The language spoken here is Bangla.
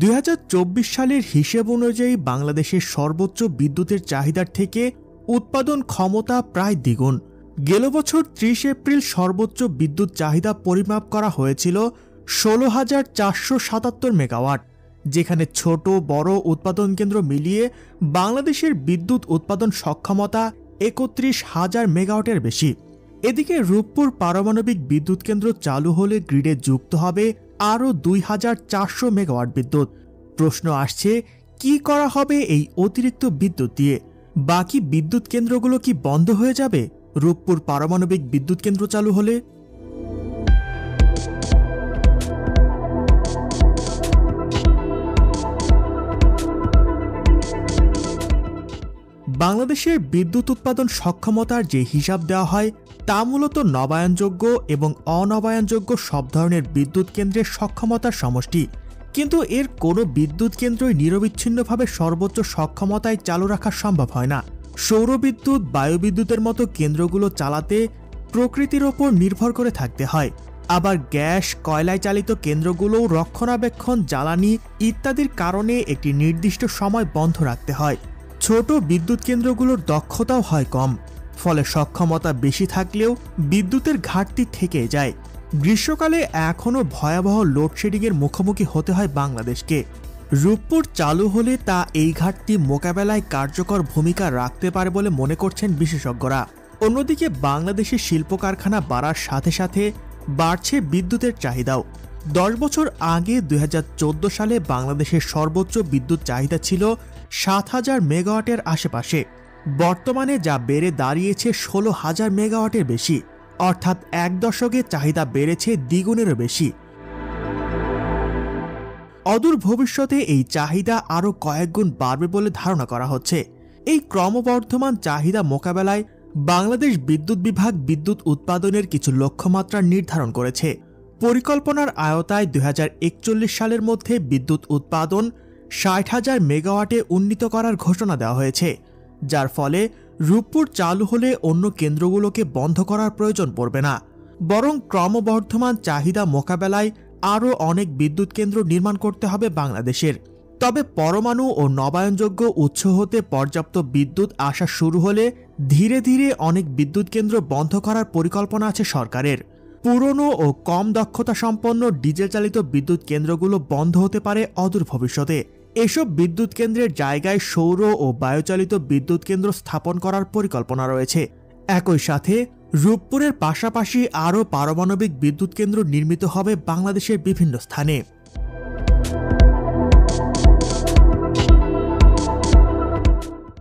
2024 সালের হিসেব অনুযায়ী বাংলাদেশের সর্বোচ্চ বিদ্যুতের চাহিদার থেকে উৎপাদন ক্ষমতা প্রায় দ্বিগুণ। গেল বছর 30 এপ্রিল সর্বোচ্চ বিদ্যুৎ চাহিদা পরিমাপ করা হয়েছিল 16,477 মেগাওয়াট, যেখানে ছোট বড় উৎপাদন কেন্দ্র মিলিয়ে বাংলাদেশের বিদ্যুৎ উৎপাদন সক্ষমতা 31,000 মেগাওয়াটের বেশি। এদিকে রূপপুর পারমাণবিক বিদ্যুৎ কেন্দ্র চালু হলে গ্রিডে যুক্ত হবে আরও 2,400 মেগাওয়াট বিদ্যুৎ। প্রশ্ন আসছে, কি করা হবে এই অতিরিক্ত বিদ্যুৎ দিয়ে? বাকি বিদ্যুৎ কেন্দ্রগুলো কি বন্ধ হয়ে যাবে রূপপুর পারমাণবিক বিদ্যুৎ কেন্দ্র চালু হলে? বাংলাদেশের বিদ্যুৎ উৎপাদন সক্ষমতার যে হিসাব দেওয়া হয় তা মূলত নবায়নযোগ্য এবং অনবায়নযোগ্য সব ধরনের বিদ্যুৎ কেন্দ্রের সক্ষমতার সমষ্টি। কিন্তু এর কোনো বিদ্যুৎ কেন্দ্রই নিরবিচ্ছিন্নভাবে সর্বোচ্চ সক্ষমতায় চালু রাখা সম্ভব হয় না। সৌরবিদ্যুৎ, বায়ুবিদ্যুতের মতো কেন্দ্রগুলো চালাতে প্রকৃতির ওপর নির্ভর করে থাকতে হয়। আবার গ্যাস, কয়লায় চালিত কেন্দ্রগুলোও রক্ষণাবেক্ষণ, জ্বালানি ইত্যাদির কারণে একটি নির্দিষ্ট সময় বন্ধ রাখতে হয়। ছোট বিদ্যুৎ কেন্দ্রগুলোর দক্ষতাও হয় কম, ফলে সক্ষমতা বেশি থাকলেও বিদ্যুতের ঘাটতি থেকে যায়। গ্রীষ্মকালে এখনও ভয়াবহ লোডশেডিংয়ের মুখোমুখি হতে হয় বাংলাদেশকে। রূপপুর চালু হলে তা এই ঘাটতি মোকাবেলায় কার্যকর ভূমিকা রাখতে পারে বলে মনে করছেন বিশেষজ্ঞরা। অন্যদিকে বাংলাদেশের শিল্প কারখানা বাড়ার সাথে সাথে বাড়ছে বিদ্যুতের চাহিদাও। 10 বছর আগে 2014 সালে বাংলাদেশের সর্বোচ্চ বিদ্যুৎ চাহিদা ছিল 7,000 মেগাওয়াটের আশেপাশে। বর্তমানে যা বেড়ে দাঁড়িয়েছে 16,000 মেগাওয়াটের বেশি, অর্থাৎ এক দশকে চাহিদা বেড়েছে দ্বিগুণেরও বেশি। অদূর ভবিষ্যতে এই চাহিদা আরও কয়েক গুণ বাড়বে বলে ধারণা করা হচ্ছে। এই ক্রমবর্ধমান চাহিদা মোকাবেলায় বাংলাদেশ বিদ্যুৎ বিভাগ বিদ্যুৎ উৎপাদনের কিছু লক্ষ্যমাত্রা নির্ধারণ করেছে। পরিকল্পনার আওতায় 2041 সালের মধ্যে বিদ্যুৎ উৎপাদন 60,000 মেগাওয়াটে উন্নীত করার ঘোষণা দেওয়া হয়েছে, যার ফলে রূপপুর চালু হলে অন্য কেন্দ্রগুলোকে বন্ধ করার প্রয়োজন পড়বে না, বরং ক্রমবর্ধমান চাহিদা মোকাবেলায় আরও অনেক বিদ্যুৎ কেন্দ্র নির্মাণ করতে হবে বাংলাদেশের। তবে পরমাণু ও নবায়নযোগ্য উৎস হতে পর্যাপ্ত বিদ্যুৎ আসা শুরু হলে ধীরে ধীরে অনেক বিদ্যুৎ কেন্দ্র বন্ধ করার পরিকল্পনা আছে সরকারের। পুরনো ও কম দক্ষতা সম্পন্ন ডিজেল চালিত বিদ্যুৎ কেন্দ্রগুলো বন্ধ হতে পারে অদূর ভবিষ্যতে। এসব বিদ্যুৎ কেন্দ্রের জায়গায় সৌর ও বায়ুচালিত বিদ্যুৎ কেন্দ্র স্থাপন করার পরিকল্পনা রয়েছে। একই সাথে রূপপুরের পাশাপাশি আরও পারমাণবিক বিদ্যুৎ কেন্দ্র নির্মিত হবে বাংলাদেশের বিভিন্ন স্থানে।